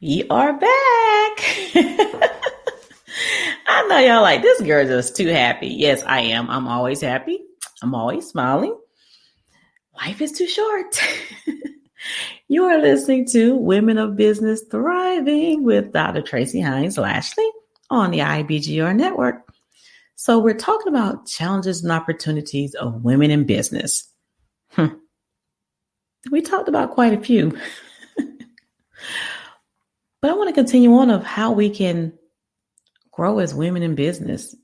We are back. I know y'all like this girl just too happy. Yes, I am. I'm always happy. I'm always smiling. Life is too short. You are listening to Women of Business Thriving with Dr. Tracie Hines Lashley on the IBGR network. So we're talking about challenges and opportunities of women in business. We talked about quite a few. But I want to continue on of how we can grow as women in business,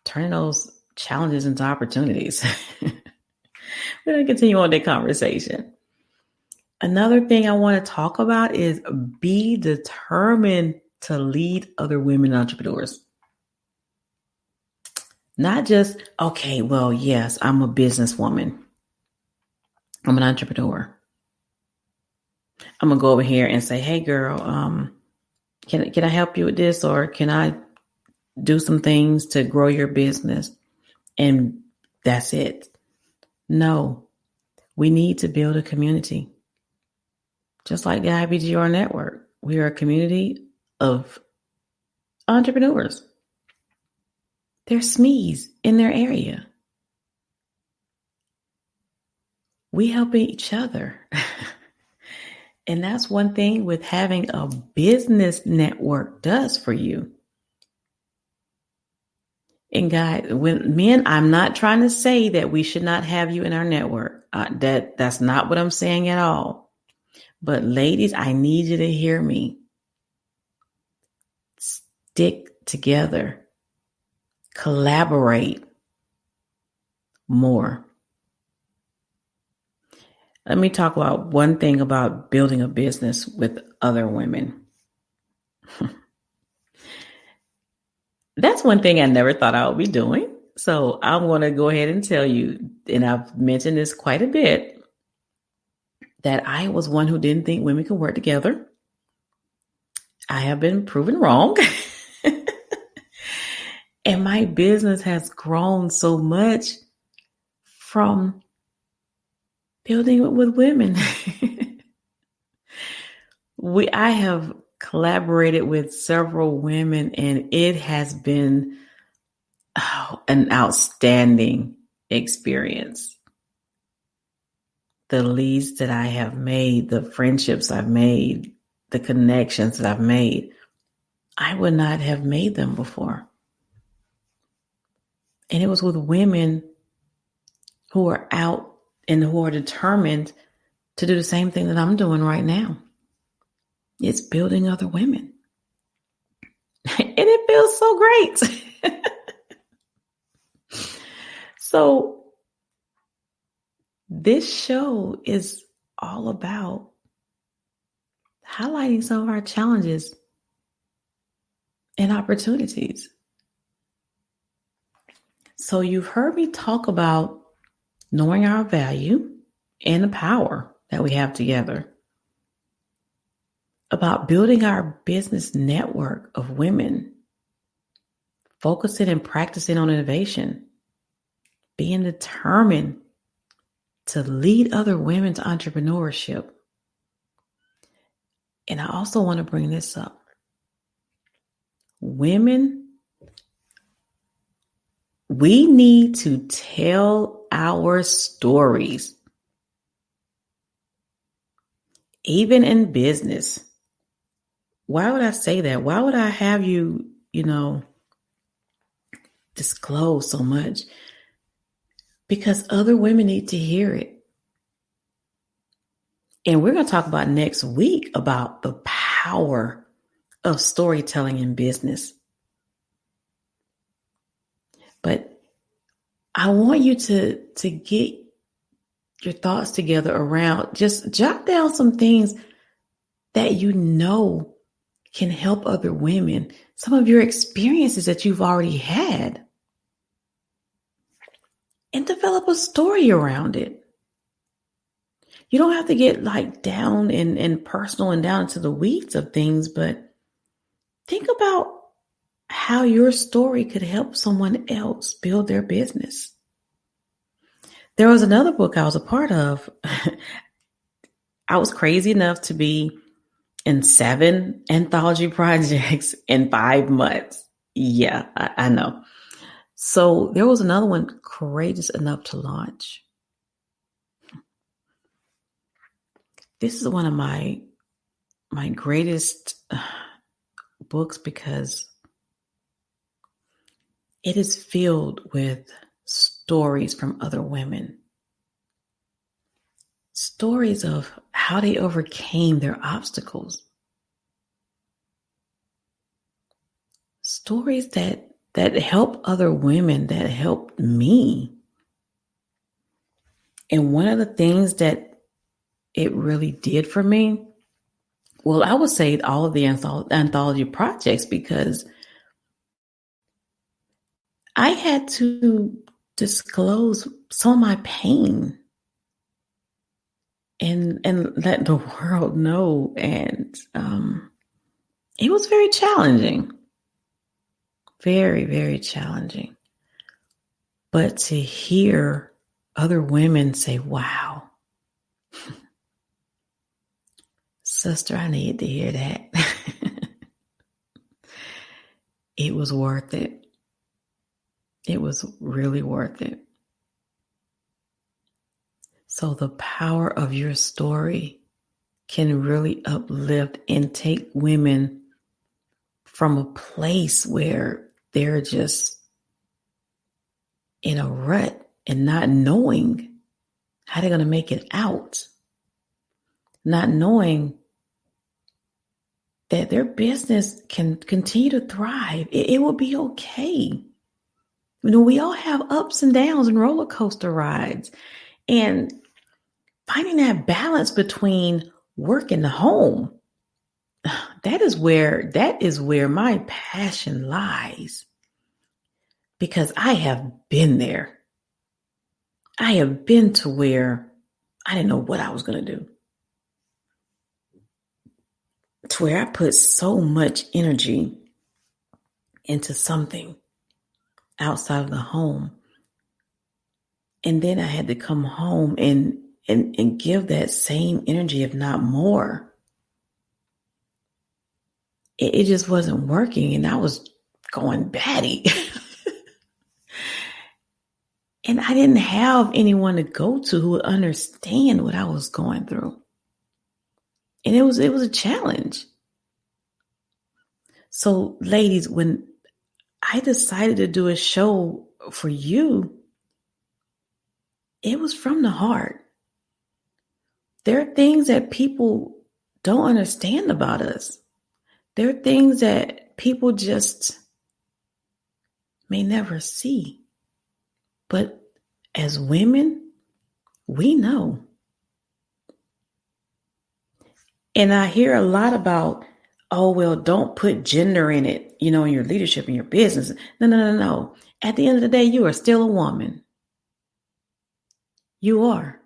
turning those challenges into opportunities. We're going to continue on that conversation. Another thing I want to talk about is be determined to lead other women entrepreneurs. Not just, okay, well, yes, I'm a businesswoman. I'm an entrepreneur. I'm going to go over here and say, hey, girl, can I help you with this? Or can I do some things to grow your business? And that's it. No, we need to build a community. Just like the IBGR network, we are a community of entrepreneurs. They're SMEs in their area. We help each other. And that's one thing with having a business network does for you. And guys, when men, I'm not trying to say that we should not have you in our network. That's not what I'm saying at all. But ladies, I need you to hear me. Stick together. Collaborate more. Let me talk about one thing about building a business with other women. That's one thing I never thought I would be doing. So I'm going to go ahead and tell you, and I've mentioned this quite a bit, that I was one who didn't think women could work together. I have been proven wrong. And my business has grown so much from building it with women. I have collaborated with several women, and it has been an outstanding experience. The leads that I have made, the friendships I've made, the connections that I've made, I would not have made them before. And it was with women who are out and who are determined to do the same thing that I'm doing right now. It's building other women. And it feels so great. So this show is all about highlighting some of our challenges and opportunities. So you've heard me talk about knowing our value and the power that we have together, about building our business network of women, focusing and practicing on innovation, being determined to lead other women to entrepreneurship. And I also want to bring this up. Women, we need to tell our stories. Even in business. Why would I say that? Why would I have you, disclose so much? Because other women need to hear it. And we're going to talk about next week about the power of storytelling in business. But I want you to get your thoughts together around, just jot down some things that you know can help other women. Some of your experiences that you've already had. And develop a story around it. You don't have to get down and personal and down into the weeds of things, but think about how your story could help someone else build their business. There was another book I was a part of. I was crazy enough to be and 7 anthology projects in 5 months. Yeah, I know. So there was another one, Courageous Enough to Launch. This is one of my greatest books because it is filled with stories from other women. Stories of how they overcame their obstacles. Stories that help other women, that helped me. And one of the things that it really did for me, well, I would say all of the anthology projects, because I had to disclose some of my pain and let the world know. And it was very challenging. Very, very challenging. But to hear other women say, wow, sister, I needed to hear that. It was worth it. It was really worth it. So the power of your story can really uplift and take women from a place where they're just in a rut and not knowing how they're going to make it out, not knowing that their business can continue to thrive. It will be okay. We all have ups and downs and roller coaster rides, and finding that balance between work and the home, that is where my passion lies, because I have been there. I have been to where I didn't know what I was going to do, to where I put so much energy into something outside of the home. And then I had to come home and give that same energy, if not more. It just wasn't working, and I was going batty. And I didn't have anyone to go to who would understand what I was going through. And it was a challenge. So, ladies, when I decided to do a show for you, it was from the heart. There are things that people don't understand about us. There are things that people just may never see. But as women, we know. And I hear a lot about, oh, well, don't put gender in it, in your leadership, in your business. No. At the end of the day, you are still a woman. You are.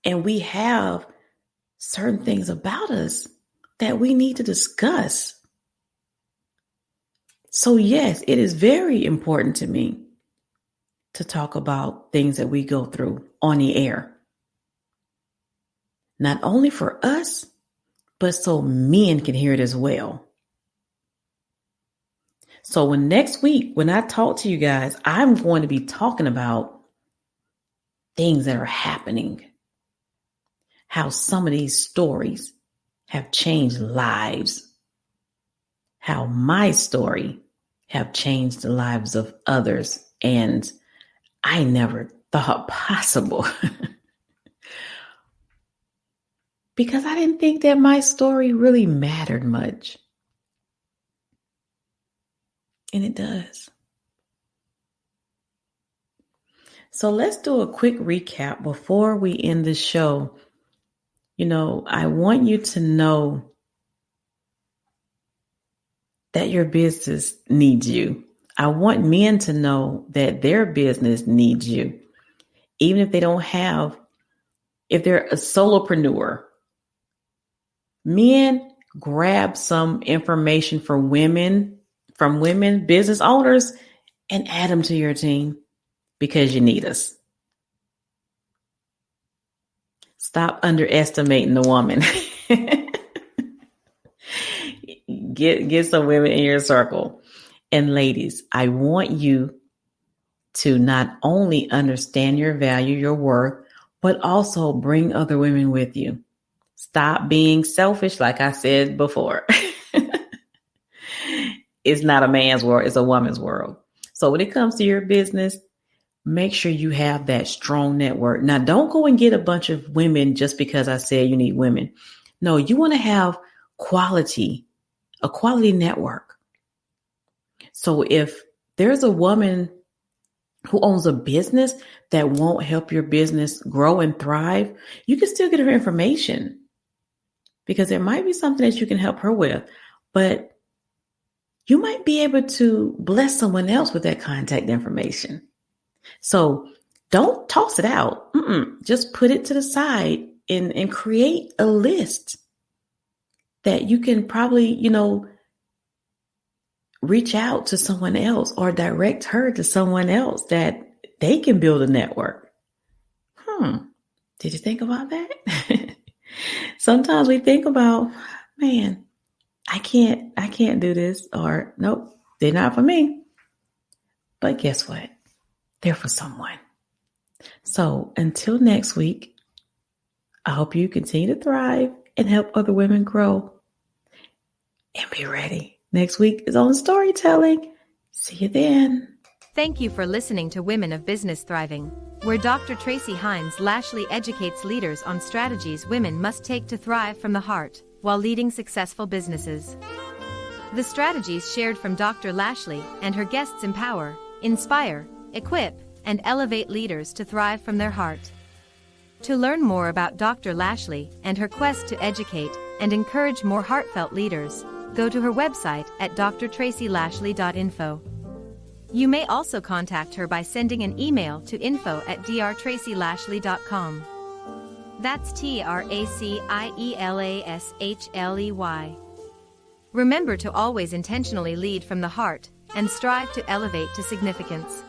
And we have certain things about us that we need to discuss. So yes, it is very important to me to talk about things that we go through on the air. Not only for us, but so men can hear it as well. So next week, when I talk to you guys, I'm going to be talking about things that are happening. How some of these stories have changed lives. How my story have changed the lives of others. And I never thought possible. Because I didn't think that my story really mattered much. And it does. So let's do a quick recap before we end the show. I want you to know that your business needs you. I want men to know that their business needs you. Even if they don't have, if they're a solopreneur, men, grab some information from women business owners, and add them to your team, because you need us. Stop underestimating the woman. Get some women in your circle. And ladies, I want you to not only understand your value, your worth, but also bring other women with you. Stop being selfish, like I said before. It's not a man's world, it's a woman's world. So when it comes to your business, make sure you have that strong network. Now, don't go and get a bunch of women just because I said you need women. No, you want to have a quality network. So if there's a woman who owns a business that won't help your business grow and thrive, you can still get her information because there might be something that you can help her with, but you might be able to bless someone else with that contact information. So don't toss it out. Just put it to the side and create a list that you can probably, reach out to someone else or direct her to someone else that they can build a network. Did you think about that? Sometimes we think about, man, I can't do this, or nope, they're not for me. But guess what? They're for someone. So until next week, I hope you continue to thrive and help other women grow. And be ready. Next week is on storytelling. See you then. Thank you for listening to Women of Business Thriving, where Dr. Tracie Hines Lashley educates leaders on strategies women must take to thrive from the heart while leading successful businesses. The strategies shared from Dr. Lashley and her guests empower, inspire, equip, and elevate leaders to thrive from their heart. To learn more about Dr. Lashley and her quest to educate and encourage more heartfelt leaders, go to her website at drtracielashley.info. You may also contact her by sending an email to info@drtracielashley.com. That's TRACIELASHLEY. Remember to always intentionally lead from the heart and strive to elevate to significance.